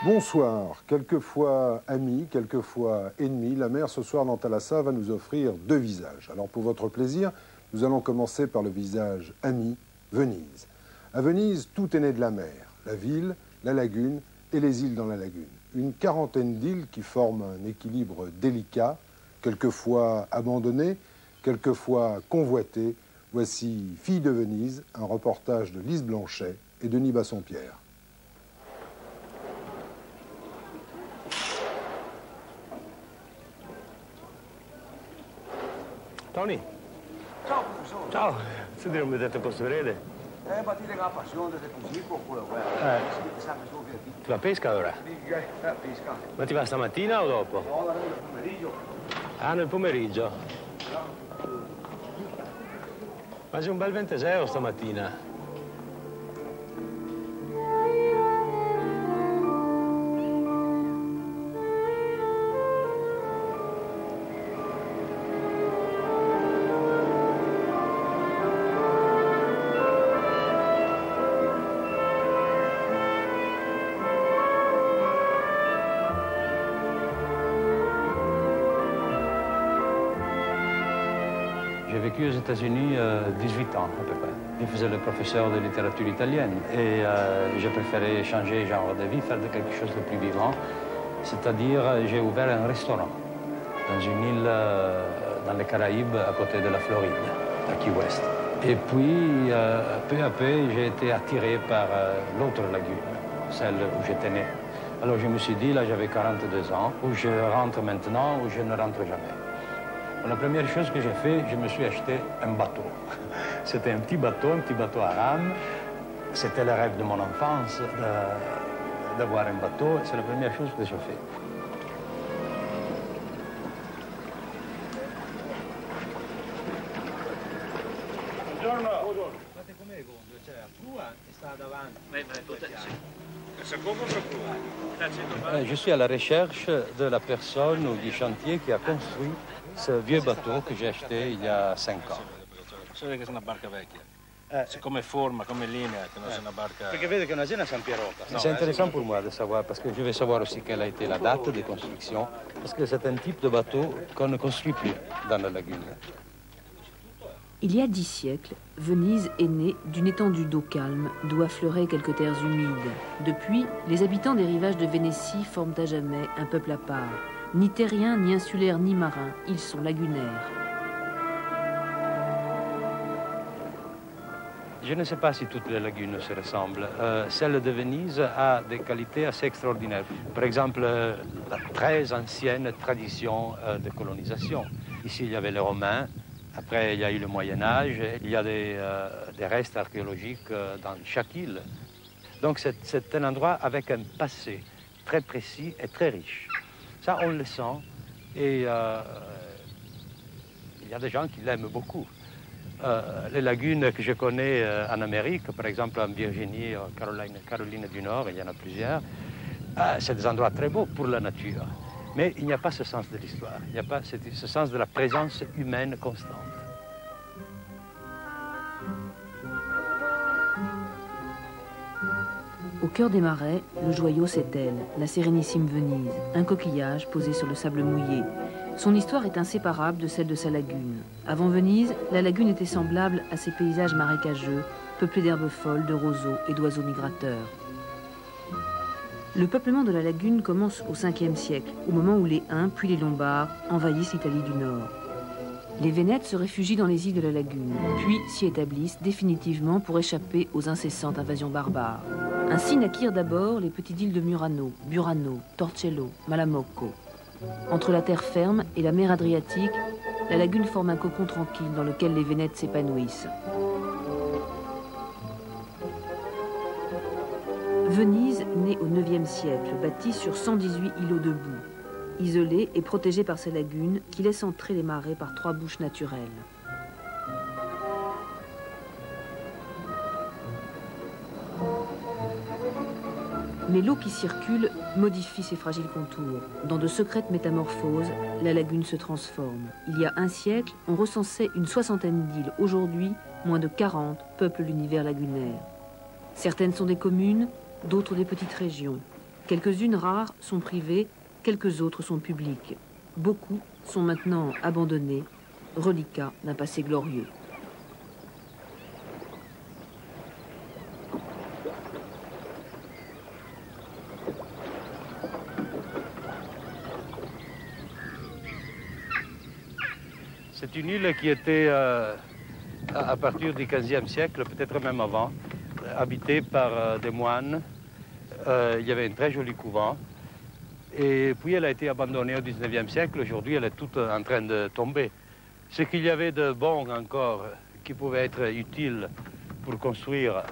Bonsoir. Quelquefois amis, quelquefois ennemis, la mer ce soir dans Thalassa va nous offrir deux visages. Alors pour votre plaisir, nous allons commencer par le visage ami, Venise. À Venise, tout est né de la mer. La ville, la lagune et les îles dans la lagune. Une quarantaine d'îles qui forment un équilibre délicat, quelquefois abandonnées, quelquefois convoitées. Voici Fille de Venise, un reportage de Lise Blanchet et Denis Bassompierre. Tony. Ciao, professore. Ciao. Senti, non mi hai detto cosa si vede? Ma ti la passione del musico oppure guarda. Tu la pesca ora? Pesca. Ma ti va stamattina o dopo? No, la nel pomeriggio. Ah, nel pomeriggio. Ma c'è un bel venteseo stamattina. J'ai vécu aux États-Unis 18 ans à peu près. Je faisais le professeur de littérature italienne et j'ai préféré changer genre de vie, faire de quelque chose de plus vivant. C'est-à-dire, j'ai ouvert un restaurant dans une île dans les Caraïbes à côté de la Floride, à Key West. Et puis, peu à peu, j'ai été attiré par l'autre lagune, celle où j'étais né. Alors je me suis dit, là j'avais 42 ans, où je rentre maintenant ou je ne rentre jamais. La première chose que j'ai fait, je me suis acheté un bateau. C'était un petit bateau à rame. C'était le rêve de mon enfance d'avoir un bateau. C'est la première chose que j'ai fait. Buongiorno. Guardate com'è il gondo, cioè la prua sta davanti. Je suis à la recherche de la personne ou du chantier qui a construit ce vieux bateau que j'ai acheté il y a 5 ans. Si vede che è una barca vecchia. Come forma, come linea, che non è una barca... Perché vedo che è una Gena San Pierrota. C'est intéressant pour moi de savoir, parce que je vais savoir aussi quelle a été la date de construction, parce que c'est un type de bateau qu'on ne construit plus dans la lagune. Il y a 10 siècles, Venise est née d'une étendue d'eau calme d'où affleuraient quelques terres humides. Depuis, les habitants des rivages de Vénétie forment à jamais un peuple à part. Ni terriens, ni insulaires, ni marins, ils sont lagunaires. Je ne sais pas si toutes les lagunes se ressemblent. Celle de Venise a des qualités assez extraordinaires. Par exemple, la très ancienne tradition de colonisation. Ici, il y avait les Romains. Après, il y a eu le Moyen-Âge. Il y a des restes archéologiques dans chaque île. Donc, c'est un endroit avec un passé très précis et très riche. Ça, on le sent. Et il y a des gens qui l'aiment beaucoup. Les lagunes que je connais en Amérique, par exemple en Virginie, Caroline du Nord, il y en a plusieurs, c'est des endroits très beaux pour la nature. Mais il n'y a pas ce sens de l'histoire, il n'y a pas ce sens de la présence humaine constante. Au cœur des marais, le joyau s'étale, la sérénissime Venise, un coquillage posé sur le sable mouillé. Son histoire est inséparable de celle de sa lagune. Avant Venise, la lagune était semblable à ces paysages marécageux, peuplés d'herbes folles, de roseaux et d'oiseaux migrateurs. Le peuplement de la lagune commence au 5e siècle, au moment où les Huns puis les Lombards envahissent l'Italie du Nord. Les Vénètes se réfugient dans les îles de la lagune, puis s'y établissent définitivement pour échapper aux incessantes invasions barbares. Ainsi naquirent d'abord les petites îles de Murano, Burano, Torcello, Malamocco. Entre la terre ferme et la mer Adriatique, la lagune forme un cocon tranquille dans lequel les Vénètes s'épanouissent. Venise naît au 9e siècle, bâtie sur 118 îlots de boue, isolée et protégée par sa lagune qui laisse entrer les marais par 3 bouches naturelles. Mais l'eau qui circule modifie ses fragiles contours. Dans de secrètes métamorphoses, la lagune se transforme. Il y a un siècle, on recensait une 60aine d'îles. Aujourd'hui, moins de 40 peuplent l'univers lagunaire. Certaines sont des communes, d'autres des petites régions. Quelques-unes rares sont privées, quelques autres sont publiques. Beaucoup sont maintenant abandonnés, reliquats d'un passé glorieux. C'est une île qui était, à partir du XVe siècle, peut-être même avant, habitée par des moines. Il y avait un très joli couvent. Et puis elle a été abandonnée au XIXe siècle. Aujourd'hui, elle est toute en train de tomber. Ce qu'il y avait de bon encore, qui pouvait être utile pour construire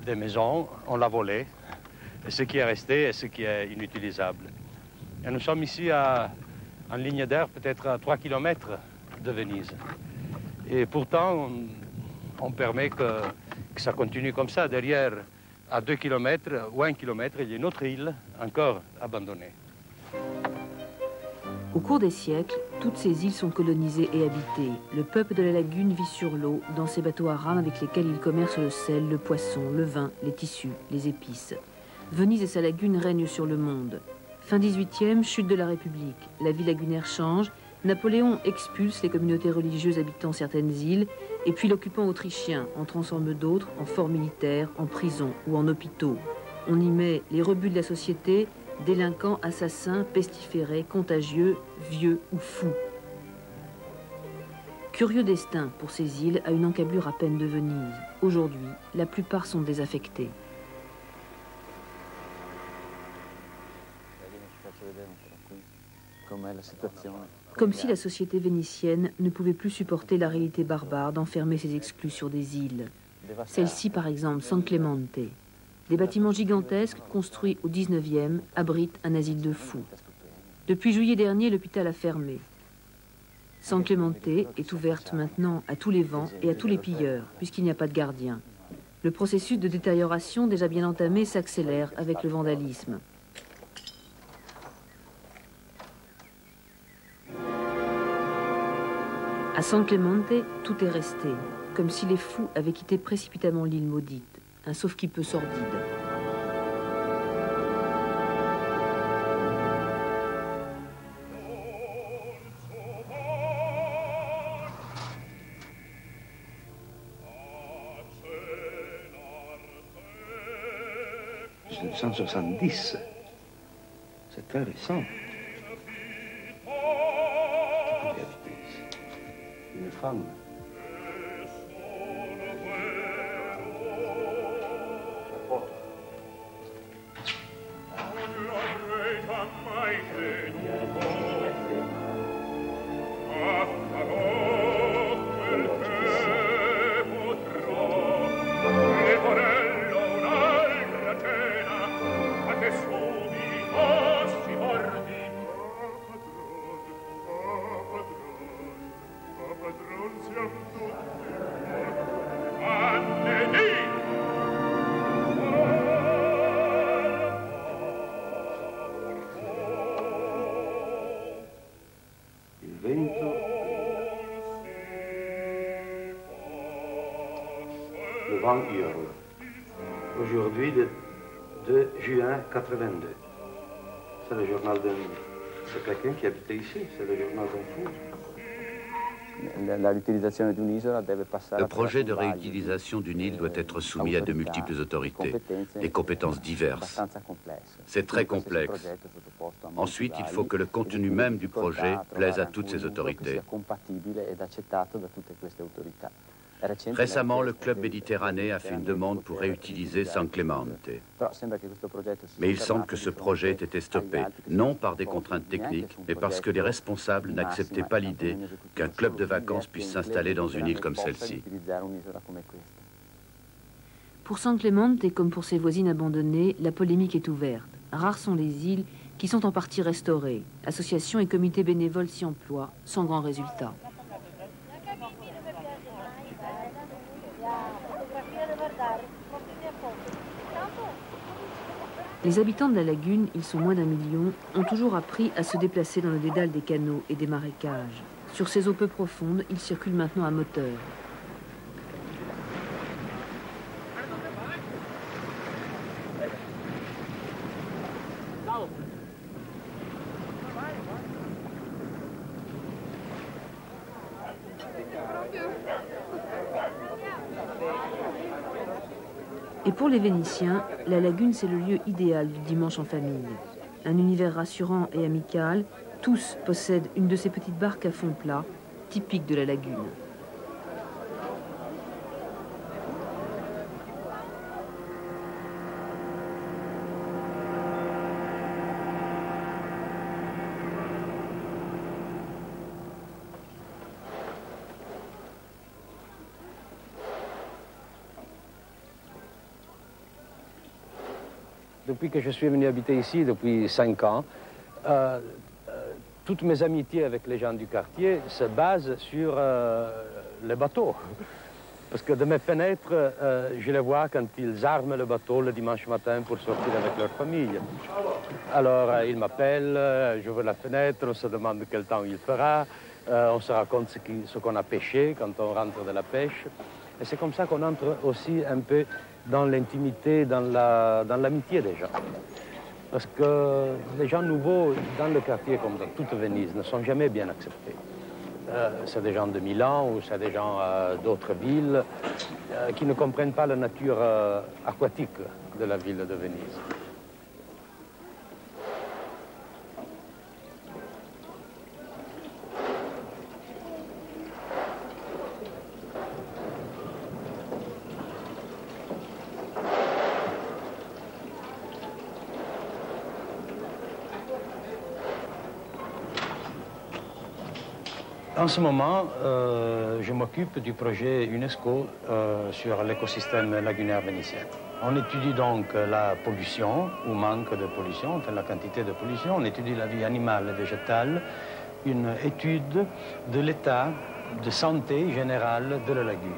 des maisons, on l'a volé. Et ce qui est resté est ce qui est inutilisable. Et nous sommes ici en ligne d'air, peut-être à 3 km de Venise. Et pourtant, on permet que ça continue comme ça. Derrière, à 2 km ou 1 km, il y a une autre île encore abandonnée. Au cours des siècles, toutes ces îles sont colonisées et habitées. Le peuple de la lagune vit sur l'eau, dans ces bateaux à rames avec lesquels il commerce le sel, le poisson, le vin, les tissus, les épices. Venise et sa lagune règnent sur le monde. Fin 18e, chute de la République. La vie lagunaire change. Napoléon expulse les communautés religieuses habitant certaines îles, et puis l'occupant autrichien en transforme d'autres en forts militaires, en prisons ou en hôpitaux. On y met les rebuts de la société, délinquants, assassins, pestiférés, contagieux, vieux ou fous. Curieux destin pour ces îles à une encablure à peine de Venise. Aujourd'hui, la plupart sont désaffectées. Comme si la société vénitienne ne pouvait plus supporter la réalité barbare d'enfermer ses exclus sur des îles. Celle-ci, par exemple, San Clemente. Des bâtiments gigantesques construits au 19e abritent un asile de fous. Depuis juillet dernier, l'hôpital a fermé. San Clemente est ouverte maintenant à tous les vents et à tous les pilleurs, puisqu'il n'y a pas de gardien. Le processus de détérioration déjà bien entamé s'accélère avec le vandalisme. À San Clemente, tout est resté, comme si les fous avaient quitté précipitamment l'île maudite, un sauf-qui-peut sordide. « 1970, c'est très récent. Une femme. Le vent hurle. Aujourd'hui, le 2 juin 82. C'est le journal de quelqu'un qui habitait ici, c'est le journal d'un fou. Le projet de réutilisation d'une île doit être soumis à de multiples autorités, des compétences diverses. C'est très complexe. Ensuite, il faut que le contenu même du projet plaise à toutes ces autorités. Récemment, le Club Méditerranée a fait une demande pour réutiliser San Clemente. Mais il semble que ce projet ait été stoppé, non par des contraintes techniques, mais parce que les responsables n'acceptaient pas l'idée qu'un club de vacances puisse s'installer dans une île comme celle-ci. Pour San Clemente, et comme pour ses voisines abandonnées, la polémique est ouverte. Rares sont les îles qui sont en partie restaurées. Associations et comités bénévoles s'y emploient, sans grand résultat. Les habitants de la lagune, ils sont moins d'1 million, ont toujours appris à se déplacer dans le dédale des canaux et des marécages. Sur ces eaux peu profondes, ils circulent maintenant à moteur. Et pour les Vénitiens, la lagune, c'est le lieu idéal du dimanche en famille. Un univers rassurant et amical, tous possèdent une de ces petites barques à fond plat, typiques de la lagune. Depuis que je suis venu habiter ici, depuis 5 ans, toutes mes amitiés avec les gens du quartier se basent sur les bateaux. Parce que de mes fenêtres, je les vois quand ils arment le bateau le dimanche matin pour sortir avec leur famille. Alors ils m'appellent, j'ouvre la fenêtre, on se demande quel temps il fera, on se raconte ce qu'on a pêché quand on rentre de la pêche. Et c'est comme ça qu'on entre aussi un peu dans l'intimité, dans l'amitié des gens. Parce que les gens nouveaux dans le quartier, comme dans toute Venise, ne sont jamais bien acceptés. C'est des gens de Milan ou c'est des gens d'autres villes qui ne comprennent pas la nature aquatique de la ville de Venise. En ce moment, je m'occupe du projet UNESCO sur l'écosystème lagunaire vénitien. On étudie donc la pollution ou manque de pollution, enfin la quantité de pollution. On étudie la vie animale et végétale, une étude de l'état de santé générale de la lagune.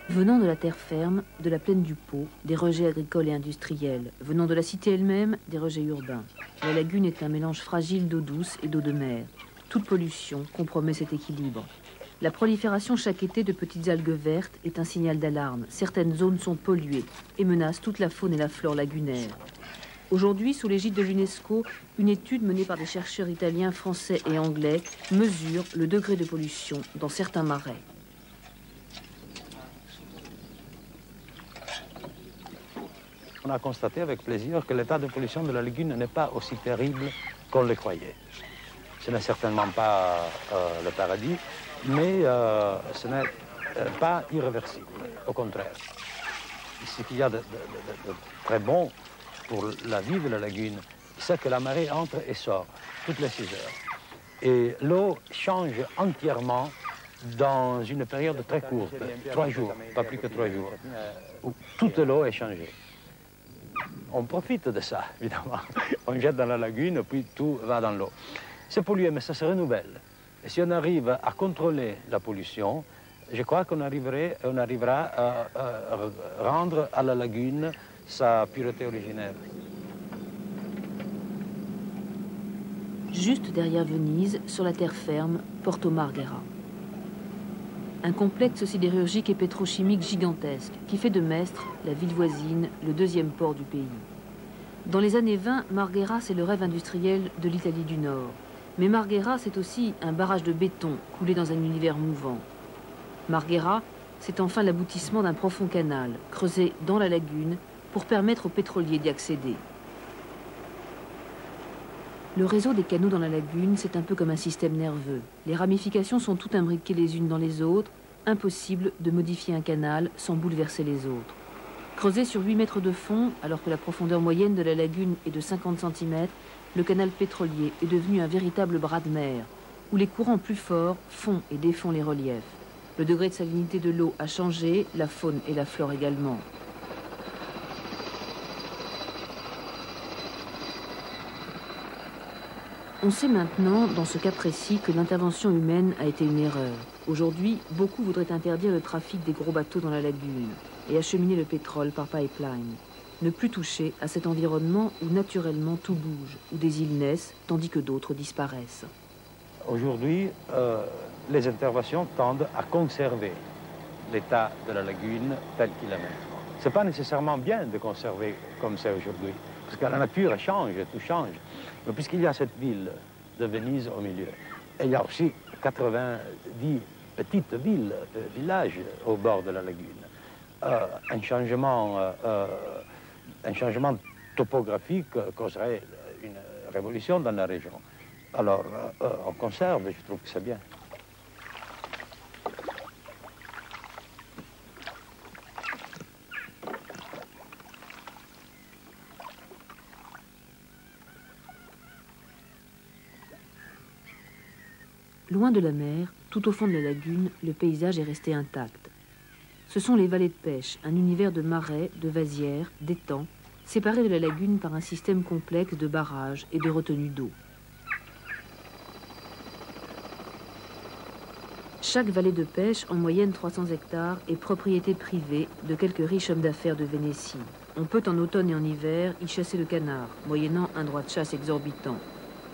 Venant de la terre ferme, de la plaine du Pô, des rejets agricoles et industriels, venant de la cité elle-même, des rejets urbains. La lagune est un mélange fragile d'eau douce et d'eau de mer. Toute pollution compromet cet équilibre. La prolifération chaque été de petites algues vertes est un signal d'alarme. Certaines zones sont polluées et menacent toute la faune et la flore lagunaire. Aujourd'hui, sous l'égide de l'UNESCO, une étude menée par des chercheurs italiens, français et anglais mesure le degré de pollution dans certains marais. On a constaté avec plaisir que l'état de pollution de la lagune n'est pas aussi terrible qu'on le croyait. Ce n'est certainement pas le paradis, mais ce n'est pas irréversible, au contraire. Ce qu'il y a de très bon pour la vie de la lagune, c'est que la marée entre et sort toutes les 6 heures. Et l'eau change entièrement dans une période très courte, 3 jours, pas plus que 3 jours, où toute l'eau est changée. On profite de ça, évidemment. On jette dans la lagune, puis tout va dans l'eau. C'est pollué, mais ça se renouvelle. Et si on arrive à contrôler la pollution, je crois qu'on arrivera à rendre à la lagune sa pureté originaire. Juste derrière Venise, sur la terre ferme, Porto Marghera. Un complexe sidérurgique et pétrochimique gigantesque qui fait de Mestre, la ville voisine, le 2e port du pays. Dans les années 20, Marghera, c'est le rêve industriel de l'Italie du Nord. Mais Marghera, c'est aussi un barrage de béton coulé dans un univers mouvant. Marghera, c'est enfin l'aboutissement d'un profond canal, creusé dans la lagune, pour permettre aux pétroliers d'y accéder. Le réseau des canaux dans la lagune, c'est un peu comme un système nerveux. Les ramifications sont toutes imbriquées les unes dans les autres. Impossible de modifier un canal sans bouleverser les autres. Creusé sur 8 mètres de fond, alors que la profondeur moyenne de la lagune est de 50 cm, le canal pétrolier est devenu un véritable bras de mer, où les courants plus forts font et défont les reliefs. Le degré de salinité de l'eau a changé, la faune et la flore également. On sait maintenant, dans ce cas précis, que l'intervention humaine a été une erreur. Aujourd'hui, beaucoup voudraient interdire le trafic des gros bateaux dans la lagune et acheminer le pétrole par pipeline. Ne plus toucher à cet environnement où naturellement tout bouge, où des îles naissent, tandis que d'autres disparaissent. Aujourd'hui, les interventions tendent à conserver l'état de la lagune tel qu'il est maintenant. Ce n'est pas nécessairement bien de conserver comme c'est aujourd'hui, parce que la nature change, tout change. Mais puisqu'il y a cette ville de Venise au milieu, et il y a aussi 90 petites villes, villages au bord de la lagune, un changement topographique causerait une révolution dans la région. Alors, on conserve, je trouve que c'est bien. Loin de la mer, tout au fond de la lagune, le paysage est resté intact. Ce sont les vallées de pêche, un univers de marais, de vasières, d'étangs, séparés de la lagune par un système complexe de barrages et de retenues d'eau. Chaque vallée de pêche, en moyenne 300 hectares, est propriété privée de quelques riches hommes d'affaires de Vénétie. On peut en automne et en hiver y chasser le canard, moyennant un droit de chasse exorbitant.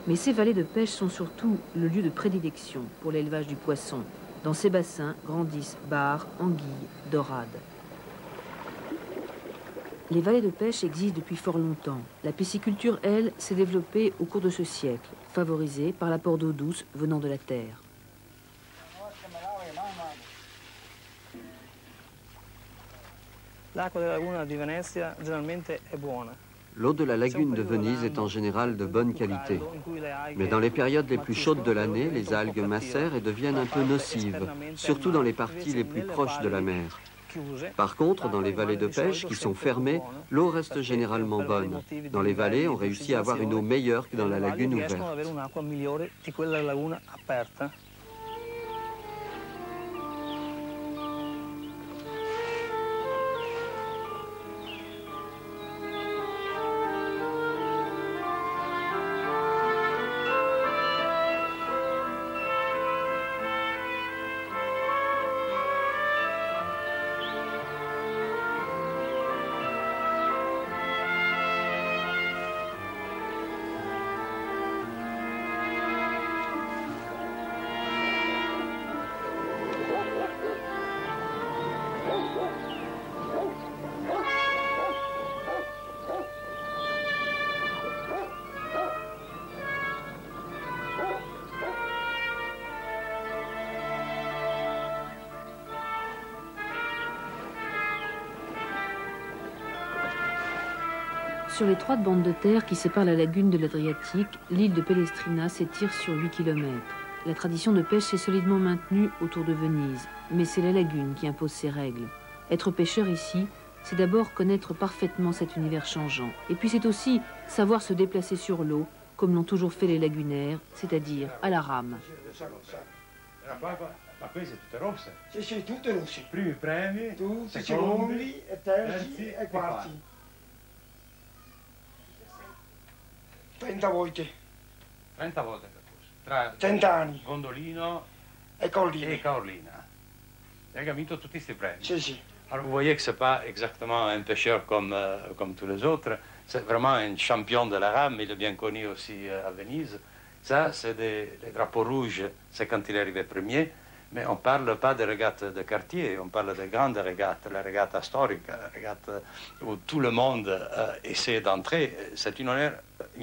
Mais ces vallées de pêche sont surtout le lieu de prédilection pour l'élevage du poisson. Dans ces bassins grandissent bars, anguilles, dorades. Les vallées de pêche existent depuis fort longtemps. La pisciculture, elle, s'est développée au cours de ce siècle, favorisée par l'apport d'eau douce venant de la terre. L'eau de la lagune de Venise est en général de bonne qualité. Mais dans les périodes les plus chaudes de l'année, les algues macèrent et deviennent un peu nocives, surtout dans les parties les plus proches de la mer. Par contre, dans les vallées de pêche qui sont fermées, l'eau reste généralement bonne. Dans les vallées, on réussit à avoir une eau meilleure que dans la lagune ouverte. Sur l'étroite bande de terre qui sépare la lagune de l'Adriatique, l'île de Pellestrina s'étire sur 8 km. La tradition de pêche est solidement maintenue autour de Venise, mais c'est la lagune qui impose ses règles. Être pêcheur ici, c'est d'abord connaître parfaitement cet univers changeant. Et puis c'est aussi savoir se déplacer sur l'eau, comme l'ont toujours fait les lagunaires, c'est-à-dire à la rame. Ma queste tutte rosse? Sì, sì, tutte rosse. Primi premi, tutti secondi, terzi e quarti. 30 volte. 30 volte per corso. Tra 30 anni. Gondolino e Caorlina. Et Caorlina. E ha vinto tutti questi premi. Sì, sì. Alors vous voyez que ce n'est pas exactement un pêcheur comme tous les autres, c'est vraiment un champion de la rame, il est bien connu aussi à Venise. Ça, c'est des drapeaux rouges, c'est quand il est arrivé premier, mais on ne parle pas des régates de quartier, on parle des grandes régates, la régate historique, la régate où tout le monde essaie d'entrer. C'est une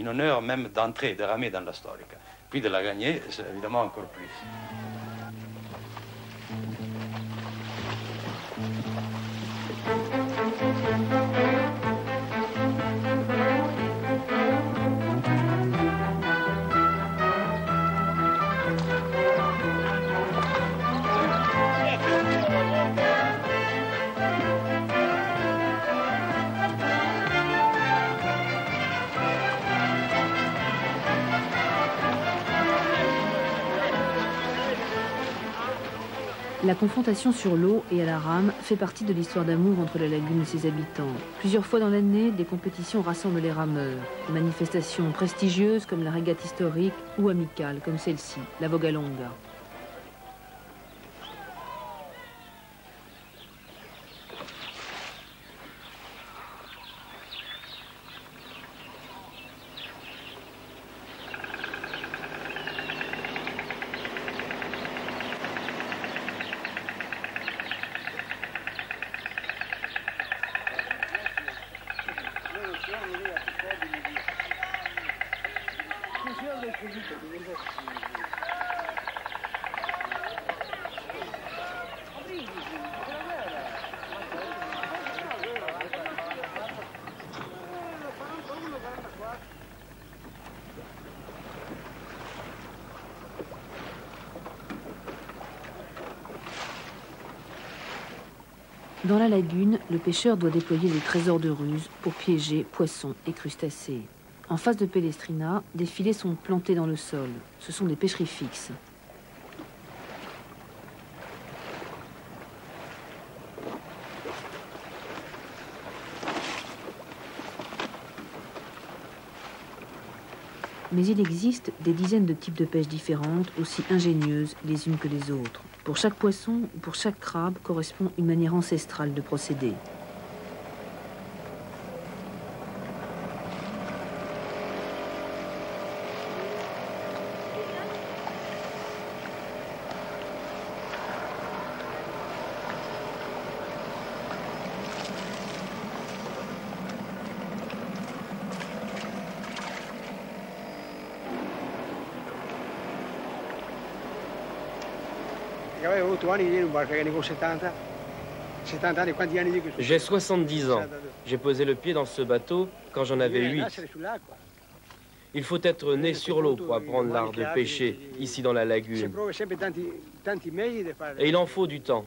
honneur même d'entrer, de ramer dans la historique. Puis de la gagner, c'est évidemment encore plus. La confrontation sur l'eau et à la rame fait partie de l'histoire d'amour entre la lagune et ses habitants. Plusieurs fois dans l'année, des compétitions rassemblent les rameurs. Manifestations prestigieuses comme la régate historique ou amicales comme celle-ci, la Vogalonga. Dans la lagune, le pêcheur doit déployer des trésors de ruse pour piéger poissons et crustacés. En face de Pellestrina, des filets sont plantés dans le sol. Ce sont des pêcheries fixes. Mais il existe des dizaines de types de pêche différentes, aussi ingénieuses les unes que les autres. Pour chaque poisson ou pour chaque crabe correspond une manière ancestrale de procéder. J'ai 70 ans. J'ai posé le pied dans ce bateau quand j'en avais 8. Il faut être né sur l'eau pour apprendre l'art de pêcher ici dans la lagune. Et il en faut du temps.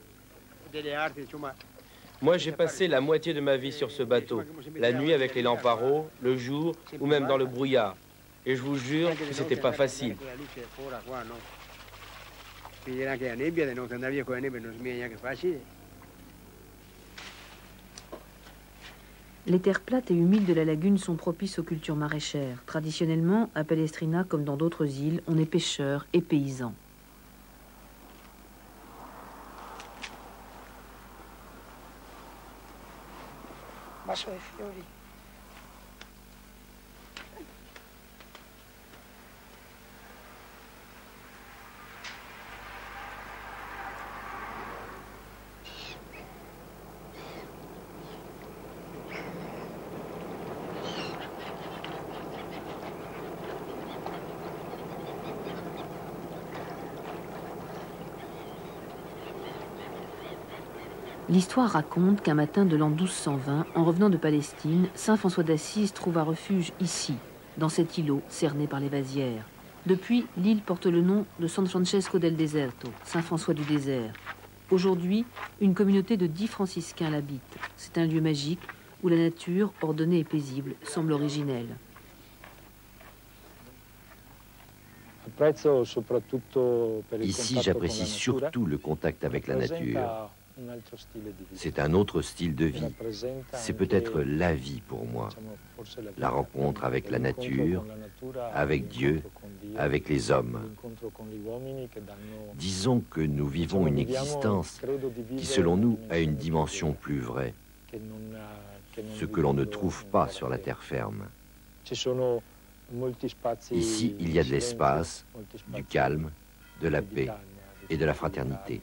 Moi, j'ai passé la moitié de ma vie sur ce bateau, la nuit avec les lamparos, le jour ou même dans le brouillard. Et je vous jure que c'était pas facile. Les terres plates et humides de la lagune sont propices aux cultures maraîchères. Traditionnellement, à Pellestrina, comme dans d'autres îles, on est pêcheurs et paysans. L'histoire raconte qu'un matin de l'an 1220, en revenant de Palestine, saint François d'Assise trouva refuge ici, dans cet îlot cerné par les vasières. Depuis, l'île porte le nom de San Francesco del Deserto, Saint François du désert. Aujourd'hui, une communauté de 10 franciscains l'habite. C'est un lieu magique où la nature, ordonnée et paisible, semble originelle. Ici, j'apprécie surtout le contact avec la nature. C'est un autre style de vie. C'est peut-être la vie pour moi. La rencontre avec la nature, avec Dieu, avec les hommes. Disons que nous vivons une existence qui, selon nous, a une dimension plus vraie. Ce que l'on ne trouve pas sur la terre ferme. Ici, il y a de l'espace, du calme, de la paix et de la fraternité.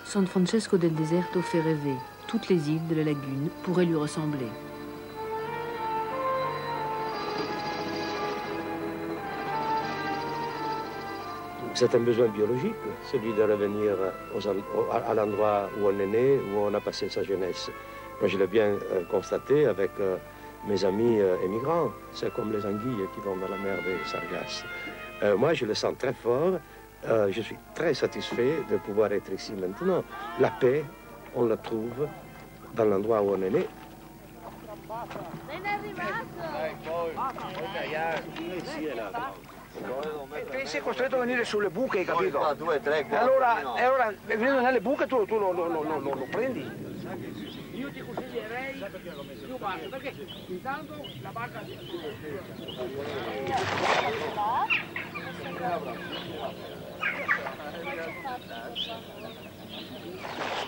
San Francesco del Deserto fait rêver. Toutes les îles de la lagune pourraient lui ressembler. C'est un besoin biologique, celui de revenir à l'endroit où on est né, où on a passé sa jeunesse. Moi, je l'ai bien constaté avec mes amis émigrants. C'est comme les anguilles qui vont dans la mer des Sargasses. Moi, je le sens très fort. Je suis très satisfait de pouvoir être ici maintenant. La paix, on la trouve dans l'endroit où on est né. Te sei costretto a venire sulle buche, capito? No, 2, 3, 4. Allora venendo nelle buche tu lo prendi. Io ti consiglierei più basso, perché intanto la barca...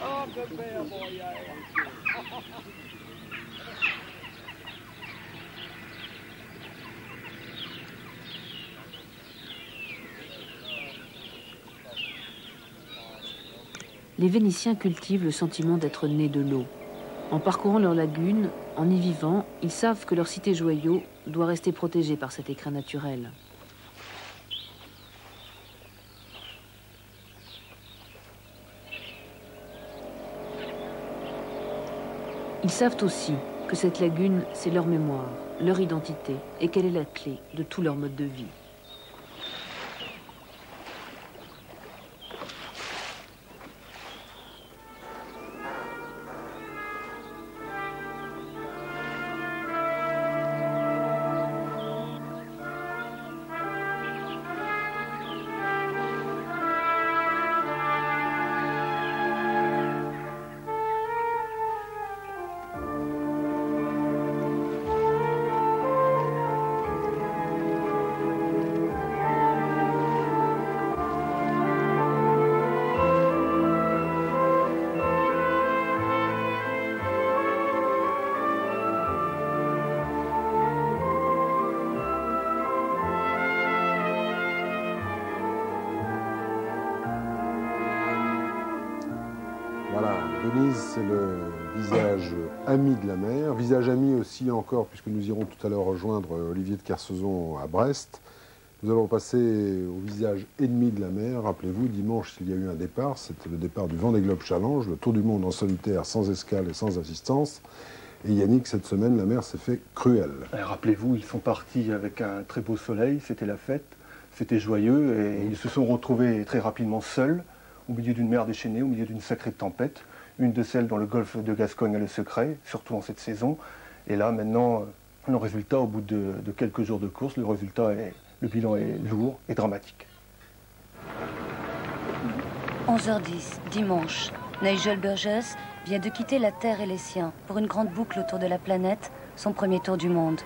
Oh, che bella boia! les Vénitiens cultivent le sentiment d'être nés de l'eau. En parcourant leur lagune, en y vivant, ils savent que leur cité-joyau doit rester protégée par cet écrin naturel. Ils savent aussi que cette lagune, c'est leur mémoire, leur identité, et qu'elle est la clé de tout leur mode de vie. Voilà, Venise, c'est le visage ami de la mer, visage ami aussi encore, puisque nous irons tout à l'heure rejoindre Olivier de Kersauzon à Brest. Nous allons passer au visage ennemi de la mer. Rappelez-vous, dimanche, il y a eu un départ, c'était le départ du Vendée Globe Challenge, le tour du monde en solitaire, sans escale et sans assistance. Et Yannick, cette semaine, la mer s'est fait cruelle. Rappelez-vous, ils sont partis avec un très beau soleil, c'était la fête, c'était joyeux, et ils se sont retrouvés très rapidement seuls, au milieu d'une mer déchaînée, au milieu d'une sacrée tempête, une de celles dont le golfe de Gascogne a le secret, surtout en cette saison. Et là, maintenant, le résultat, au bout de quelques jours de course, le bilan est lourd et dramatique. 11h10, dimanche. Nigel Burgess vient de quitter la Terre et les siens pour une grande boucle autour de la planète, son premier tour du monde.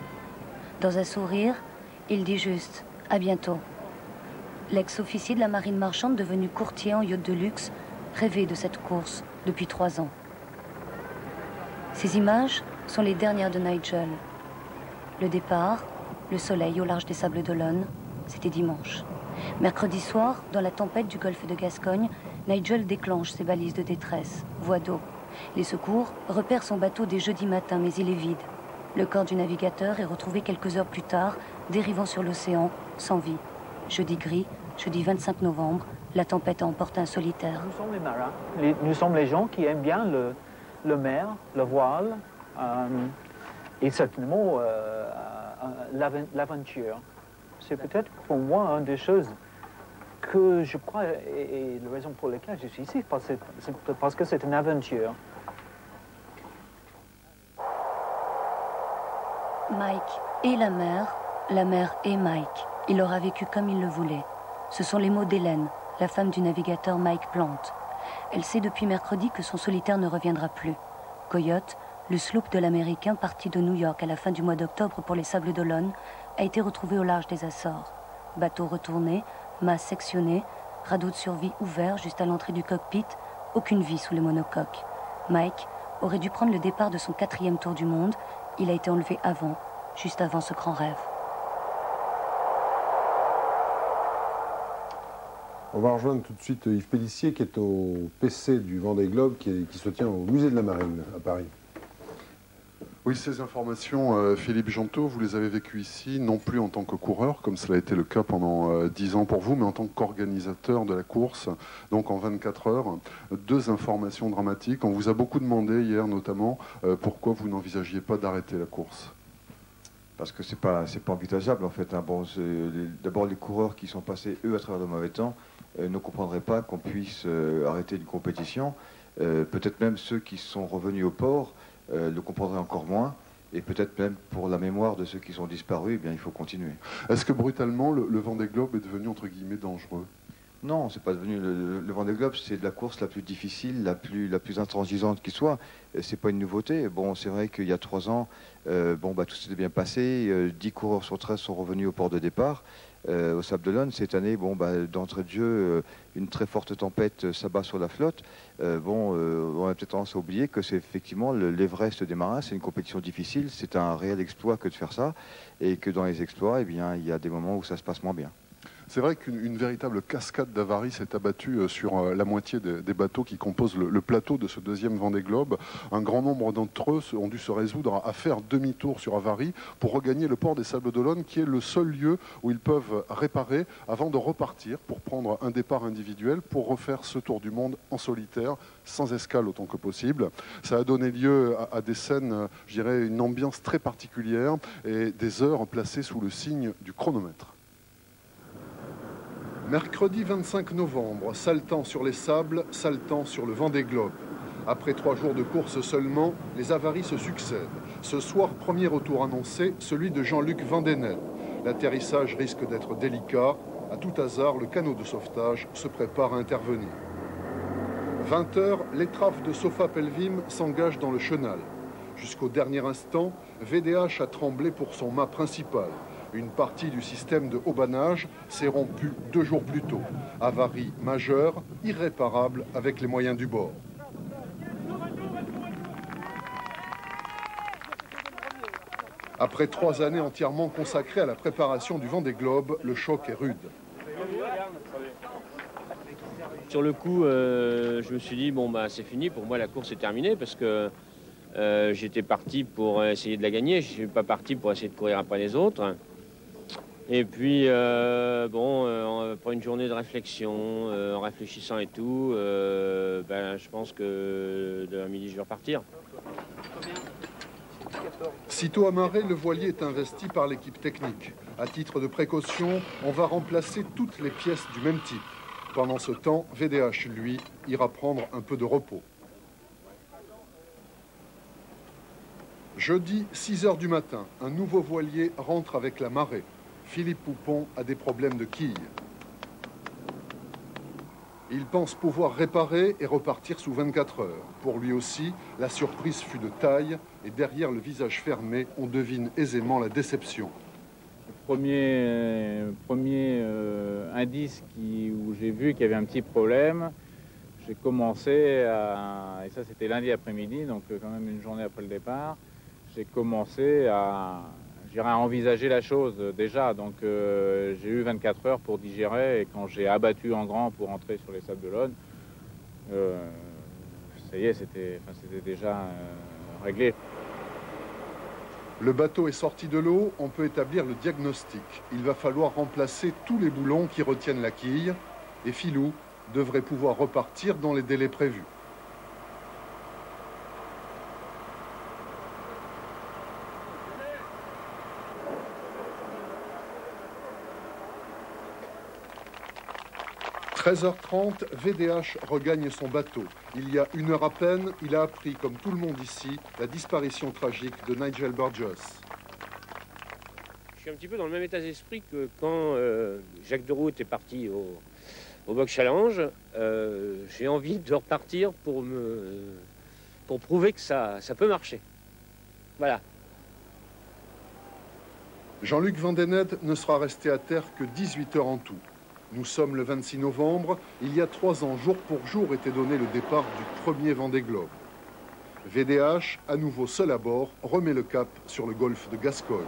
Dans un sourire, il dit juste « à bientôt ». L'ex-officier de la marine marchande, devenu courtier en yacht de luxe, rêvait de cette course depuis 3 ans. Ces images sont les dernières de Nigel. Le départ, le soleil au large des Sables d'Olonne, c'était dimanche. Mercredi soir, dans la tempête du golfe de Gascogne, Nigel déclenche ses balises de détresse, voie d'eau. Les secours repèrent son bateau dès jeudi matin, mais il est vide. Le corps du navigateur est retrouvé quelques heures plus tard, dérivant sur l'océan, sans vie. Jeudi gris, jeudi 25 novembre, la tempête a emporté un solitaire. Nous sommes les marins, nous sommes les gens qui aiment bien le mer, le voile, et certainement l'aventure. C'est peut-être pour moi une des choses que je crois, et la raison pour laquelle je suis ici, parce que c'est une aventure. Mike et la mer et Mike. Il aura vécu comme il le voulait. Ce sont les mots d'Hélène, la femme du navigateur Mike Plante. Elle sait depuis mercredi que son solitaire ne reviendra plus. Coyote, le sloop de l'Américain parti de New York à la fin du mois d'octobre pour les Sables d'Olonne, a été retrouvé au large des Açores. Bateau retourné, mât sectionné, radeau de survie ouvert juste à l'entrée du cockpit, aucune vie sous le monocoque. Mike aurait dû prendre le départ de son 4e tour du monde. Il a été enlevé avant, juste avant ce grand rêve. On va rejoindre tout de suite Yves Pélissier qui est au PC du Vendée Globe qui se tient au musée de la Marine à Paris. Oui, ces informations, Philippe Gentot, vous les avez vécues ici, non plus en tant que coureur, comme cela a été le cas pendant 10 ans pour vous, mais en tant qu'organisateur de la course, donc en 24 heures. 2 informations dramatiques. On vous a beaucoup demandé hier notamment pourquoi vous n'envisagiez pas d'arrêter la course. Parce que c'est pas envisageable en fait. Hein. Bon, d'abord les coureurs qui sont passés eux à travers le mauvais temps ne comprendraient pas qu'on puisse arrêter une compétition. Peut-être même ceux qui sont revenus au port le comprendraient encore moins. Et peut-être même pour la mémoire de ceux qui sont disparus, eh bien, il faut continuer. Est-ce que brutalement le Vendée Globe est devenu entre guillemets dangereux? Non, c'est pas devenu le Vendée Globe, c'est la course la plus difficile, la plus intransigeante qui soit. C'est pas une nouveauté. Bon, c'est vrai qu'il y a 3 ans, tout s'était bien passé. 10 coureurs sur 13 sont revenus au port de départ. Au Sables d'Olonne, cette année, d'entrée de jeu, une très forte tempête s'abat sur la flotte. On a peut-être tendance à oublier que c'est effectivement l'Everest des marins, c'est une compétition difficile, c'est un réel exploit que de faire ça, et que dans les exploits, eh bien, il y a des moments où ça se passe moins bien. C'est vrai qu'une véritable cascade d'avaries s'est abattue sur la moitié des bateaux qui composent le plateau de ce deuxième Vendée Globe. Un grand nombre d'entre eux ont dû se résoudre à faire demi-tour sur avarie pour regagner le port des Sables d'Olonne, qui est le seul lieu où ils peuvent réparer avant de repartir pour prendre un départ individuel pour refaire ce tour du monde en solitaire, sans escale autant que possible. Ça a donné lieu à des scènes, je dirais, une ambiance très particulière et des heures placées sous le signe du chronomètre. Mercredi 25 novembre, saletant sur les sables, saletant sur le Vendée Globe. Après 3 jours de course seulement, les avaries se succèdent. Ce soir, premier retour annoncé, celui de Jean-Luc Vandenel. L'atterrissage risque d'être délicat. À tout hasard, le canot de sauvetage se prépare à intervenir. 20 h, l'étrave de Sofa Pelvim s'engage dans le chenal. Jusqu'au dernier instant, VDH a tremblé pour son mât principal. Une partie du système de haubanage s'est rompue 2 jours plus tôt. Avarie majeure, irréparable avec les moyens du bord. Après 3 années entièrement consacrées à la préparation du Vendée Globe, le choc est rude. Sur le coup, je me suis dit, bon, bah, c'est fini, pour moi la course est terminée parce que j'étais parti pour essayer de la gagner, je ne suis pas parti pour essayer de courir après les autres. Et puis, après une journée de réflexion, en réfléchissant et tout, je pense que de midi, je vais repartir. Sitôt amarré, le voilier est investi par l'équipe technique. À titre de précaution, on va remplacer toutes les pièces du même type. Pendant ce temps, VDH, lui, ira prendre un peu de repos. Jeudi, 6 h du matin, un nouveau voilier rentre avec la marée. Philippe Poupon a des problèmes de quilles. Il pense pouvoir réparer et repartir sous 24 heures. Pour lui aussi, la surprise fut de taille et derrière le visage fermé, on devine aisément la déception. Le premier indice où j'ai vu qu'il y avait un petit problème, j'ai commencé à... Et ça, c'était lundi après-midi, donc quand même une journée après le départ. J'ai commencé à envisager la chose déjà. Donc j'ai eu 24 heures pour digérer et quand j'ai abattu en grand pour entrer sur les Sables d'Olonne, ça y est, c'était déjà réglé. Le bateau est sorti de l'eau, on peut établir le diagnostic. Il va falloir remplacer tous les boulons qui retiennent la quille et Philou devrait pouvoir repartir dans les délais prévus. « 13h30, VDH regagne son bateau. Il y a 1 heure à peine, il a appris, comme tout le monde ici, la disparition tragique de Nigel Burgess. Je suis un petit peu dans le même état d'esprit que quand Jacques Deroux était parti au Box Challenge. J'ai envie de repartir pour prouver que ça peut marcher. Voilà. Jean-Luc Vandenel ne sera resté à terre que 18 heures en tout. Nous sommes le 26 novembre. Il y a 3 ans, jour pour jour, était donné le départ du premier Vendée Globe. VDH, à nouveau seul à bord, remet le cap sur le golfe de Gascogne.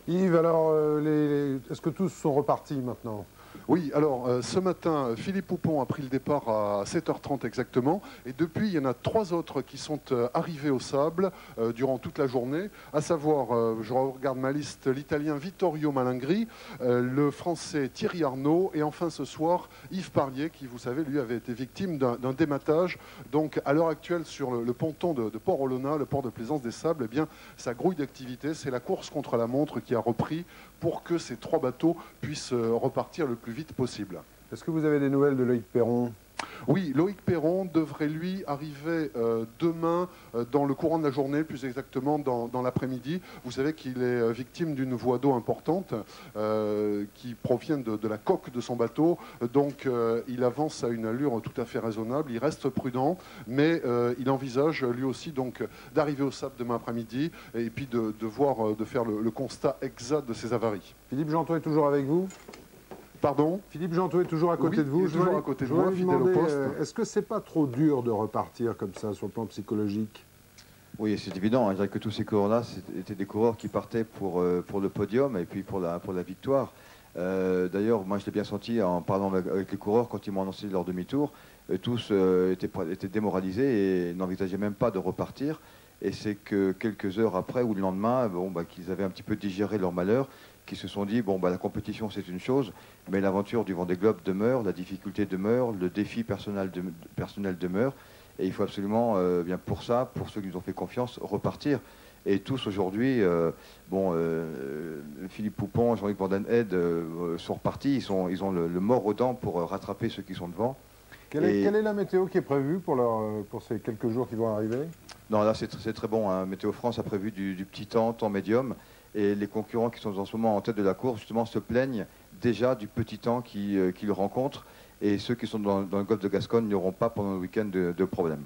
Yves, alors, est-ce que tous sont repartis maintenant ? Oui, alors ce matin, Philippe Poupon a pris le départ à 7h30 exactement. Et depuis, il y en a 3 autres qui sont arrivés au sable durant toute la journée. À savoir, je regarde ma liste, l'Italien Vittorio Malingri, le Français Thierry Arnaud et enfin ce soir, Yves Parlier, qui, vous savez, lui avait été victime d'un dématage. Donc à l'heure actuelle, sur le ponton de Port-Olona, le port de Plaisance des Sables, eh bien, ça grouille d'activité. C'est la course contre la montre qui a repris pour que ces 3 bateaux puissent repartir le plus vite possible. Est-ce que vous avez des nouvelles de Loïc Perron ? Oui, Loïc Perron devrait lui arriver demain dans le courant de la journée, plus exactement dans l'après-midi. Vous savez qu'il est victime d'une voie d'eau importante qui provient de la coque de son bateau. Donc il avance à une allure tout à fait raisonnable, il reste prudent, mais il envisage lui aussi donc d'arriver au sable demain après-midi et puis de faire le constat exact de ses avaries. Philippe Gentot est toujours avec vous ? Pardon ? Philippe Gentot est toujours à côté de vous. Il est toujours à côté de moi, fidèle au poste. Est-ce que c'est pas trop dur de repartir comme ça sur le plan psychologique ? Oui, c'est évident. Je dirais que tous ces coureurs-là étaient des coureurs qui partaient pour le podium et puis pour la victoire. D'ailleurs, moi je l'ai bien senti en parlant avec les coureurs quand ils m'ont annoncé leur demi-tour. Tous étaient démoralisés et n'envisageaient même pas de repartir. Et c'est que quelques heures après ou le lendemain, qu'ils avaient un petit peu digéré leur malheur, qu'ils se sont dit, la compétition c'est une chose, mais l'aventure du Vendée Globe demeure, la difficulté demeure, le défi personnel demeure. Et il faut absolument, bien pour ça, pour ceux qui nous ont fait confiance, repartir. Et tous aujourd'hui, Philippe Poupon, Jean-Luc Van Den Heede sont repartis. Ils ont le mort aux dents pour rattraper ceux qui sont devant. Quelle est la météo qui est prévue pour ces quelques jours qui vont arriver? Non, là c'est très bon. Hein. Météo France a prévu du petit temps médium. Et les concurrents qui sont en ce moment en tête de la course, justement, se plaignent déjà du petit temps qu'ils rencontrent. Et ceux qui sont dans le golfe de Gascogne n'auront pas pendant le week-end de problème.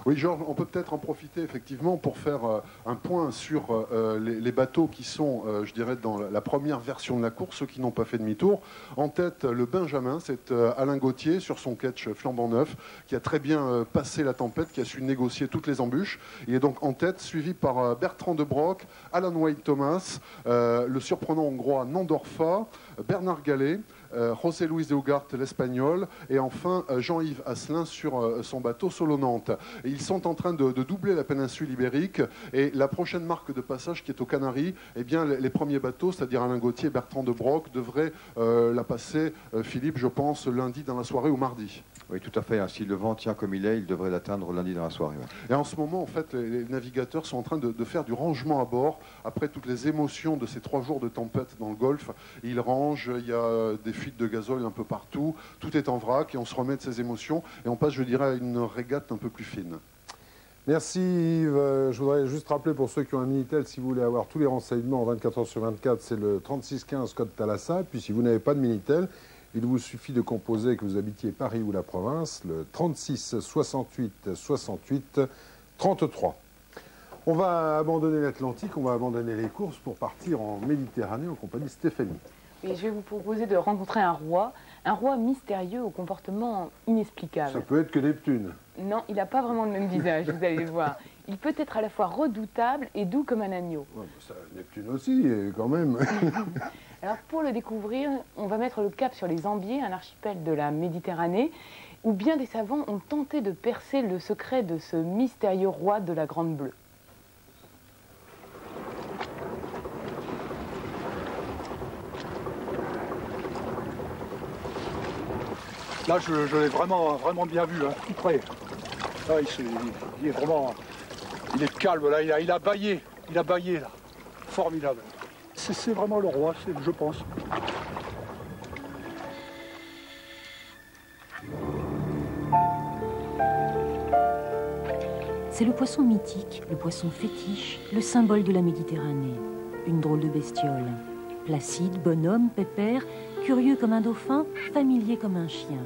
Oui, Georges, on peut peut-être en profiter effectivement pour faire un point sur les bateaux qui sont, je dirais, dans la première version de la course, ceux qui n'ont pas fait demi-tour. En tête, le Benjamin, c'est Alain Gauthier sur son ketch flambant neuf, qui a très bien passé la tempête, qui a su négocier toutes les embûches. Il est donc en tête, suivi par Bertrand de Broc, Alan White-Thomas, le surprenant hongrois Nandorfa, Bernard Gallet, José Luis de Ugarte, l'Espagnol, et enfin Jean-Yves Asselin sur son bateau Solo Nantes. Et ils sont en train de doubler la péninsule ibérique, et la prochaine marque de passage qui est aux Canaries, eh bien les premiers bateaux, c'est-à-dire Alain Gauthier et Bertrand de Broc, devraient la passer, Philippe, je pense, lundi dans la soirée ou mardi. Oui, tout à fait. Hein. Si le vent tient comme il est, il devrait l'atteindre lundi dans la soirée. Ouais. Et en ce moment, en fait, les navigateurs sont en train de faire du rangement à bord. Après toutes les émotions de ces 3 jours de tempête dans le Golfe, ils rangent, il y a des fuites de gazole un peu partout, tout est en vrac et on se remet de ces émotions et on passe, je dirais, à une régate un peu plus fine. Merci Yves. Je voudrais juste rappeler pour ceux qui ont un Minitel, si vous voulez avoir tous les renseignements 24 h sur 24, c'est le 3615 code Thalassa. Puis si vous n'avez pas de Minitel, il vous suffit de composer, que vous habitiez Paris ou la province, le 36 68 68 33. On va abandonner l'Atlantique, on va abandonner les courses pour partir en Méditerranée en compagnie de Stéphanie. Oui, je vais vous proposer de rencontrer un roi mystérieux au comportement inexplicable. Ça peut être que Neptune. Non, il n'a pas vraiment le même visage, vous allez le voir. Il peut être à la fois redoutable et doux comme un agneau. Ouais, ça, Neptune aussi, quand même. Alors pour le découvrir, on va mettre le cap sur les Ambiers, un archipel de la Méditerranée, où bien des savants ont tenté de percer le secret de ce mystérieux roi de la Grande Bleue. Là, je l'ai vraiment bien vu, hein, tout près. Là, il est vraiment... Il est calme, là, il a bâillé, là. Formidable. C'est vraiment le roi, je pense. C'est le poisson mythique, le poisson fétiche, le symbole de la Méditerranée. Une drôle de bestiole. Placide, bonhomme, pépère, curieux comme un dauphin, familier comme un chien.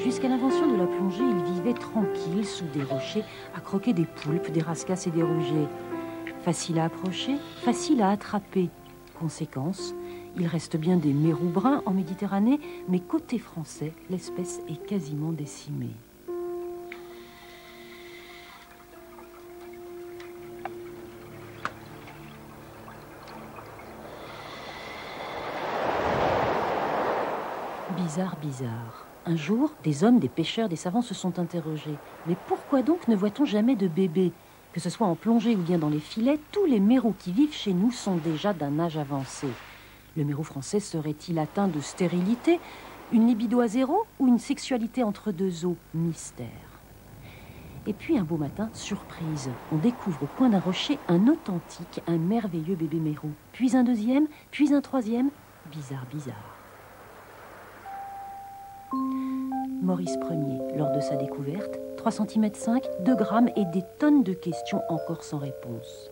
Jusqu'à l'invention de la plongée, il vivait tranquille sous des rochers à croquer des poulpes, des rascasses et des rougets. Facile à approcher, facile à attraper. Conséquence, il reste bien des mérous bruns en Méditerranée, mais côté français, l'espèce est quasiment décimée. Bizarre. Un jour, des hommes, des pêcheurs, des savants se sont interrogés. Mais pourquoi donc ne voit-on jamais de bébés? Que ce soit en plongée ou bien dans les filets, tous les mérous qui vivent chez nous sont déjà d'un âge avancé. Le mérou français serait-il atteint de stérilité, une libido à zéro ou une sexualité entre deux eaux? Mystère. Et puis un beau matin, surprise, on découvre au coin d'un rocher un authentique, un merveilleux bébé mérou. Puis un deuxième, puis un troisième. Bizarre. Maurice Ier, lors de sa découverte, 3,5 cm, 2 grammes et des tonnes de questions encore sans réponse.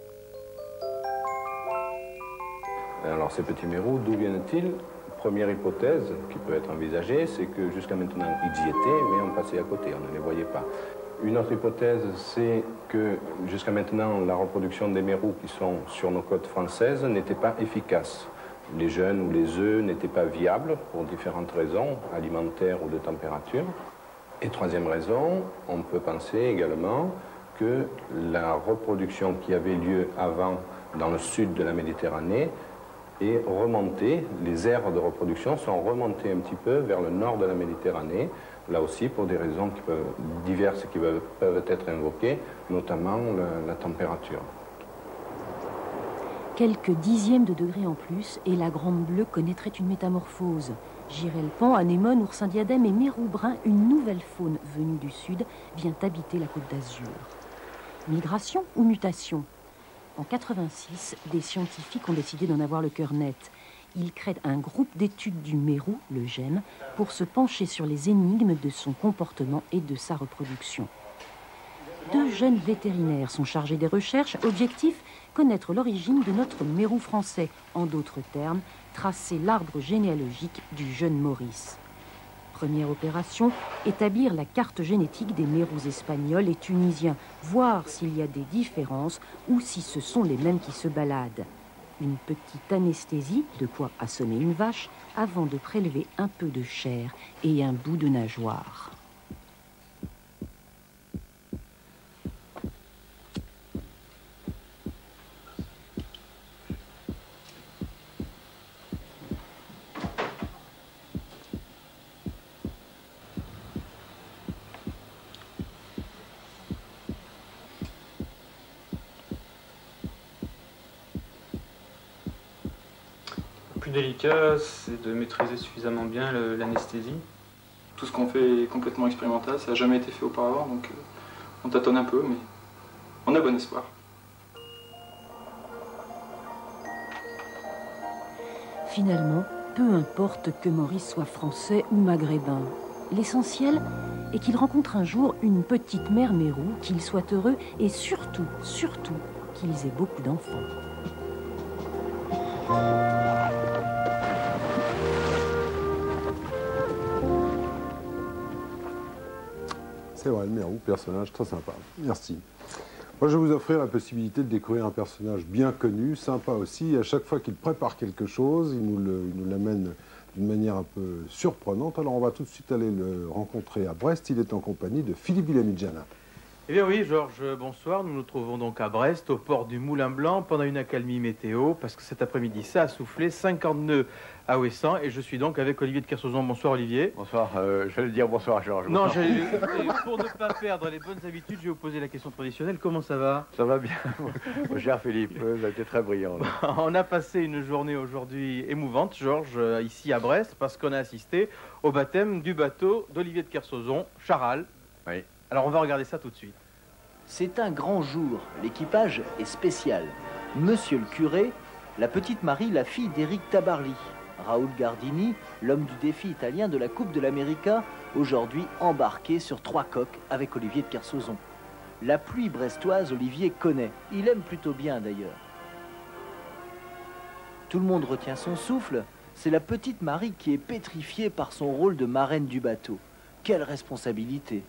Alors ces petits mérous, d'où viennent-ils? Première hypothèse qui peut être envisagée, c'est que jusqu'à maintenant ils y étaient, mais on passait à côté, on ne les voyait pas. Une autre hypothèse, c'est que jusqu'à maintenant la reproduction des mérous qui sont sur nos côtes françaises n'était pas efficace. Les jeunes ou les œufs n'étaient pas viables pour différentes raisons, alimentaires ou de température. Et troisième raison, on peut penser également que la reproduction qui avait lieu avant dans le sud de la Méditerranée est remontée, les aires de reproduction sont remontées un petit peu vers le nord de la Méditerranée, là aussi pour des raisons diverses qui peuvent être invoquées, notamment la température. Quelques dixièmes de degrés en plus et la grande bleue connaîtrait une métamorphose. Girelpan, anémone, oursin diadème et mérou brun, une nouvelle faune venue du sud vient habiter la Côte d'Azur. Migration ou mutation? En 86, des scientifiques ont décidé d'en avoir le cœur net. Ils créent un groupe d'études du mérou, le GEM, pour se pencher sur les énigmes de son comportement et de sa reproduction. 2 jeunes vétérinaires sont chargés des recherches. Objectif, connaître l'origine de notre mérou français. En d'autres termes, tracer l'arbre généalogique du jeune Maurice. Première opération, établir la carte génétique des mérous espagnols et tunisiens, voir s'il y a des différences ou si ce sont les mêmes qui se baladent. Une petite anesthésie, de quoi assommer une vache, avant de prélever un peu de chair et un bout de nageoire. Le plus délicat, c'est de maîtriser suffisamment bien l'anesthésie. Tout ce qu'on fait est complètement expérimental, ça n'a jamais été fait auparavant, donc on tâtonne un peu, mais on a bon espoir. Finalement, peu importe que Maurice soit français ou maghrébin. L'essentiel est qu'il rencontre un jour une petite mère mérou, qu'il soit heureux et surtout, qu'ils aient beaucoup d'enfants. C'est vrai, le mérou, personnage très sympa. Merci. Moi, je vais vous offrir la possibilité de découvrir un personnage bien connu, sympa aussi. À chaque fois qu'il prépare quelque chose, il nous l'amène d'une manière un peu surprenante. Alors, on va tout de suite aller le rencontrer à Brest. Il est en compagnie de Philippe Villamidjana. Eh bien oui, Georges, bonsoir. Nous nous trouvons donc à Brest, au port du Moulin Blanc, pendant une accalmie météo, parce que cet après-midi, ça a soufflé, 50 nœuds à Ouessant, et je suis donc avec Olivier de Kersauzon. Bonsoir Olivier. Bonsoir, je vais le dire bonsoir Georges. Non, pour ne pas perdre les bonnes habitudes, je vais vous poser la question traditionnelle. Comment ça va? Ça va bien, mon cher Philippe, vous avez été très brillant. On a passé une journée aujourd'hui émouvante, Georges, ici à Brest, parce qu'on a assisté au baptême du bateau d'Olivier de Kersauzon, Charal. Oui. Alors on va regarder ça tout de suite. C'est un grand jour, l'équipage est spécial. Monsieur le curé, la petite Marie, la fille d'Éric Tabarly. Raoul Gardini, l'homme du défi italien de la Coupe de l'América, aujourd'hui embarqué sur 3 coques avec Olivier de Kersauzon. La pluie brestoise, Olivier connaît, il aime plutôt bien d'ailleurs. Tout le monde retient son souffle, c'est la petite Marie qui est pétrifiée par son rôle de marraine du bateau. Quelle responsabilité!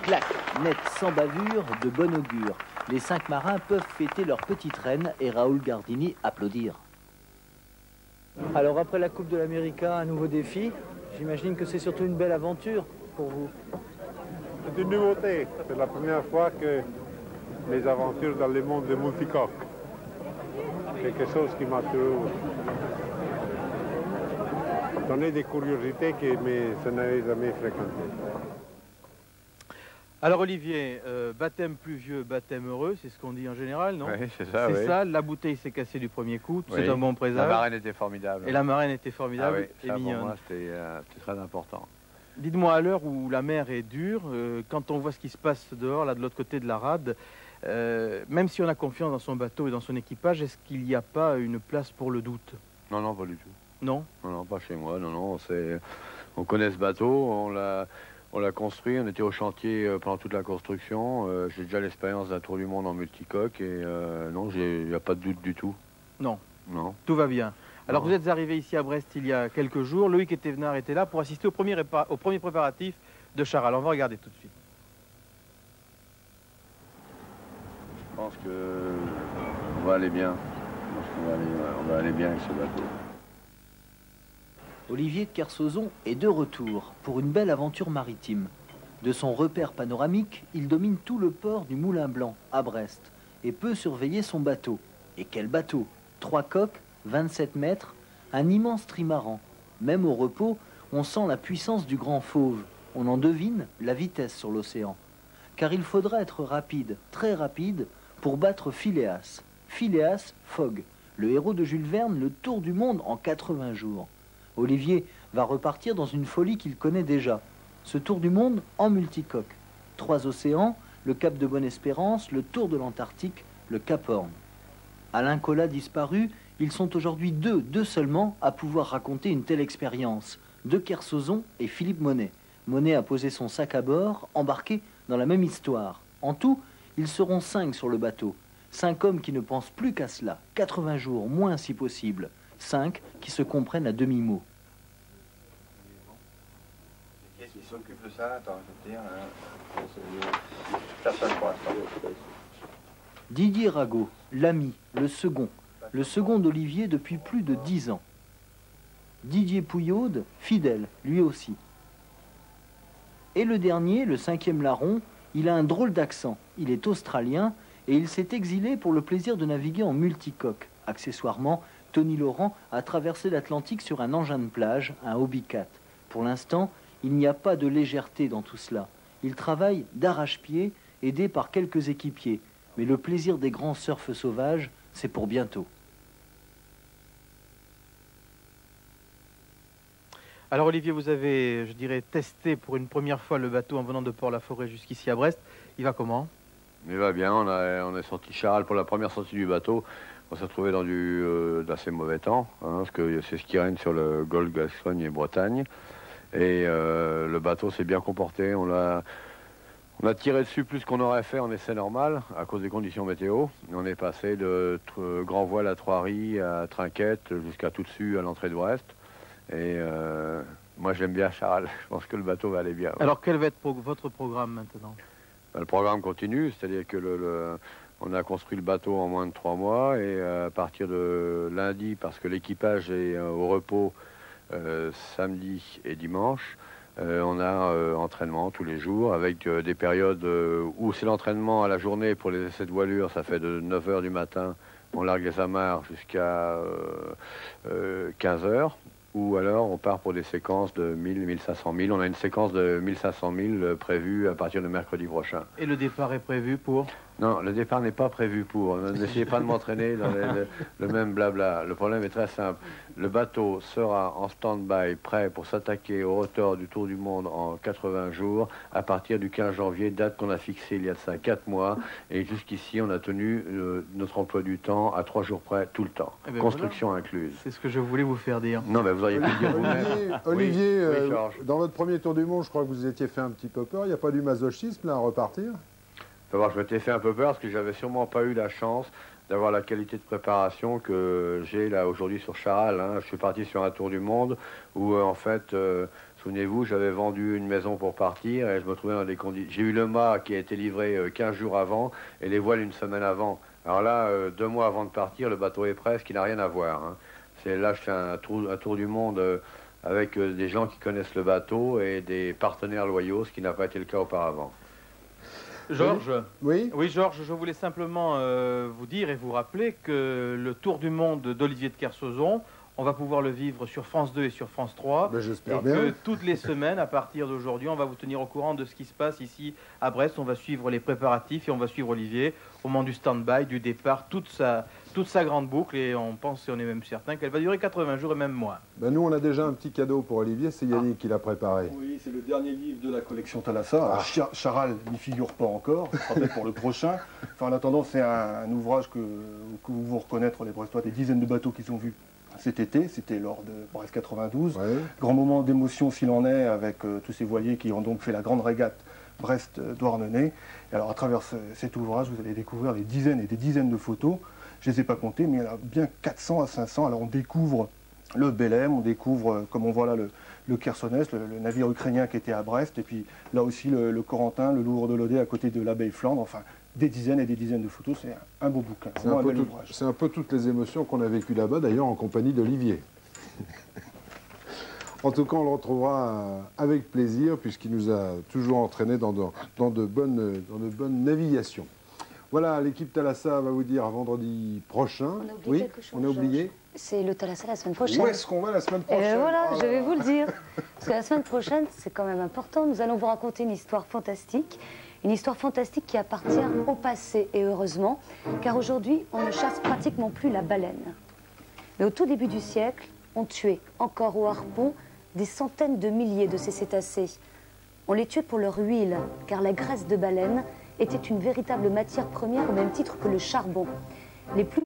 Clac, net, sans bavure, de bon augure. Les 5 marins peuvent fêter leur petite reine et Raoul Gardini applaudir. Alors après la Coupe de l'América, un nouveau défi. J'imagine que c'est surtout une belle aventure pour vous. C'est une nouveauté. C'est la première fois que mes aventures dans le monde de multicoque. Quelque chose qui m'a toujours donné des curiosités que je n'avais jamais fréquentées. Alors Olivier, baptême pluvieux, baptême heureux, c'est ce qu'on dit en général, non? Oui, c'est ça, C'est ça, la bouteille s'est cassée du premier coup, oui. C'est un bon présage. La marraine était formidable. Et la marraine était formidable et ça, mignonne. pour moi, c'était très important. Dites-moi, à l'heure où la mer est dure, quand on voit ce qui se passe dehors, là de l'autre côté de la rade, même si on a confiance dans son bateau et dans son équipage, est-ce qu'il n'y a pas une place pour le doute? Non, non, pas du tout. Non? Non, non, pas chez moi, non, non. On connaît ce bateau, on l'a construit, on était au chantier pendant toute la construction. J'ai déjà l'expérience d'un tour du monde en multicoque et non, il n'y a pas de doute du tout. Non. Non. Tout va bien. Alors Non. vous êtes arrivé ici à Brest il y a quelques jours. Loïc Etévenard était là pour assister au premier préparatif de Charal. On va regarder tout de suite. Je pense qu'on va aller bien. Je pense qu'on va aller bien avec ce bateau. Olivier de Kersauzon est de retour pour une belle aventure maritime. De son repère panoramique, il domine tout le port du Moulin Blanc, à Brest, et peut surveiller son bateau. Et quel bateau! 3 coques, 27 mètres, un immense trimaran. Même au repos, on sent la puissance du grand fauve. On en devine la vitesse sur l'océan. Car il faudra être rapide, très rapide, pour battre Phileas. Phileas Fogg, le héros de Jules Verne, le tour du monde en 80 jours. Olivier va repartir dans une folie qu'il connaît déjà. Ce tour du monde en multicoque. 3 océans, le cap de Bonne-Espérance, le tour de l'Antarctique, le Cap Horn. Alain Colas disparu, ils sont aujourd'hui deux seulement à pouvoir raconter une telle expérience. De Kersauzon et Philippe Monet. Monet a posé son sac à bord, embarqué dans la même histoire. En tout, ils seront 5 sur le bateau. 5 hommes qui ne pensent plus qu'à cela. 80 jours, moins si possible. 5 qui se comprennent à demi-mot. Qu'est-ce qui s'occupe de ça? Attends, je vais te dire. Personne pour l'instant. Didier Rago, l'ami, le second d'Olivier depuis plus de 10 ans. Didier Pouillaude, fidèle, lui aussi. Et le dernier, le 5e larron, il a un drôle d'accent. Il est australien et il s'est exilé pour le plaisir de naviguer en multicoque. Accessoirement, Tony Laurent a traversé l'Atlantique sur un engin de plage, un Hobbycat. Pour l'instant, il n'y a pas de légèreté dans tout cela. Il travaille d'arrache-pied, aidé par quelques équipiers. Mais le plaisir des grands surfs sauvages, c'est pour bientôt. Alors Olivier, vous avez, je dirais, testé pour une première fois le bateau en venant de Port-la-Forêt jusqu'ici à Brest. Il va comment? Il va bien, on est sorti Charal pour la première sortie du bateau. On s'est retrouvé dans d'assez mauvais temps, hein, parce que c'est ce qui règne sur le golfe Gascogne et Bretagne. Et le bateau s'est bien comporté. On a tiré dessus plus qu'on aurait fait en essai normal, à cause des conditions météo. On est passé de grand voile à Trois-Ris, à Trinquette, jusqu'à tout dessus, à l'entrée de Brest. Et moi, j'aime bien Charal. Je pense que le bateau va aller bien. Ouais. Alors, quel va être votre programme maintenant? Le programme continue, c'est-à-dire que on a construit le bateau en moins de 3 mois. Et à partir de lundi, parce que l'équipage est au repos samedi et dimanche, on a entraînement tous les jours, avec des périodes où c'est l'entraînement à la journée pour les essais de voilure. Ça fait de 9 h du matin, on largue les amarres jusqu'à 15 h. Ou alors on part pour des séquences de 1000, 1500 000. On a une séquence de 1500 000 prévue à partir de mercredi prochain. Et le départ est prévu pour? Non, le départ n'est pas prévu pour. N'essayez pas de m'entraîner dans le même blabla. Le problème est très simple. Le bateau sera en stand-by, prêt pour s'attaquer au rotor du Tour du Monde en 80 jours, à partir du 15 janvier, date qu'on a fixée il y a de ça 4 mois. Et jusqu'ici, on a tenu notre emploi du temps à 3 jours près, tout le temps. Eh ben construction voilà. Incluse. C'est ce que je voulais vous faire dire. Non, mais vous auriez pu le dire vous-même. Olivier, oui, dans votre premier Tour du Monde, je crois que vous étiez fait un petit peu peur. Il n'y a pas du masochisme là à repartir? Je m'étais fait un peu peur parce que j'avais sûrement pas eu la chance d'avoir la qualité de préparation que j'ai là aujourd'hui sur Charal. Hein. Je suis parti sur un tour du monde où en fait, souvenez-vous, j'avais vendu une maison pour partir et je me trouvais dans des conditions. J'ai eu le mât qui a été livré 15 jours avant et les voiles une semaine avant. Alors là, 2 mois avant de partir, le bateau est prêt, ce qui n'a rien à voir. Hein. Là, je fais un tour du monde avec des gens qui connaissent le bateau et des partenaires loyaux, ce qui n'a pas été le cas auparavant. Georges, oui, Georges, je voulais simplement vous dire et vous rappeler que le Tour du Monde d'Olivier de Kersauzon, on va pouvoir le vivre sur France 2 et sur France 3. Ben, j'espère bien. Que toutes les semaines, à partir d'aujourd'hui, on va vous tenir au courant de ce qui se passe ici à Brest. On va suivre les préparatifs et on va suivre Olivier au moment du stand-by, du départ, toute sa grande boucle. Et on pense et on est même certain qu'elle va durer 80 jours et même moins. Ben, nous, on a déjà un petit cadeau pour Olivier. C'est Yannick qui l'a préparé. Oui, c'est le dernier livre de la collection Thalassa. Charal n'y figure pas encore. Ce sera peut-être pour le prochain. Enfin, en attendant, c'est un ouvrage que vous vous reconnaître, les Brestois, des dizaines de bateaux qu'ils ont vus cet été, c'était lors de Brest 92. Ouais. Grand moment d'émotion s'il en est, avec tous ces voiliers qui ont donc fait la grande régate Brest-Douarnenez. Et alors à travers cet ouvrage, vous allez découvrir des dizaines et des dizaines de photos. Je ne les ai pas comptées, mais il y en a bien 400 à 500. Alors on découvre le Belém, on découvre, comme on voit là, le Kersonès, le navire ukrainien qui était à Brest, et puis là aussi le Corentin, le Louvre de l'Odé à côté de l'abbaye Flandre. Enfin, des dizaines et des dizaines de photos, c'est un beau bouquin. C'est un peu toutes les émotions qu'on a vécues là-bas, d'ailleurs en compagnie d'Olivier. En tout cas, on le retrouvera avec plaisir, puisqu'il nous a toujours entraînés dans de bonnes navigations. Voilà, l'équipe Thalassa va vous dire à vendredi prochain. On a oublié quelque chose. On a oublié. C'est le Thalassa la semaine prochaine. Où est-ce qu'on va la semaine prochaine? Et voilà, oh je vais vous le dire. Parce que la semaine prochaine, c'est quand même important. Nous allons vous raconter une histoire fantastique. Une histoire fantastique qui appartient au passé, et heureusement, car aujourd'hui, on ne chasse pratiquement plus la baleine. Mais au tout début du siècle, on tuait, encore au harpon, des centaines de milliers de ces cétacés. On les tuait pour leur huile, car la graisse de baleine était une véritable matière première au même titre que le charbon. Les plus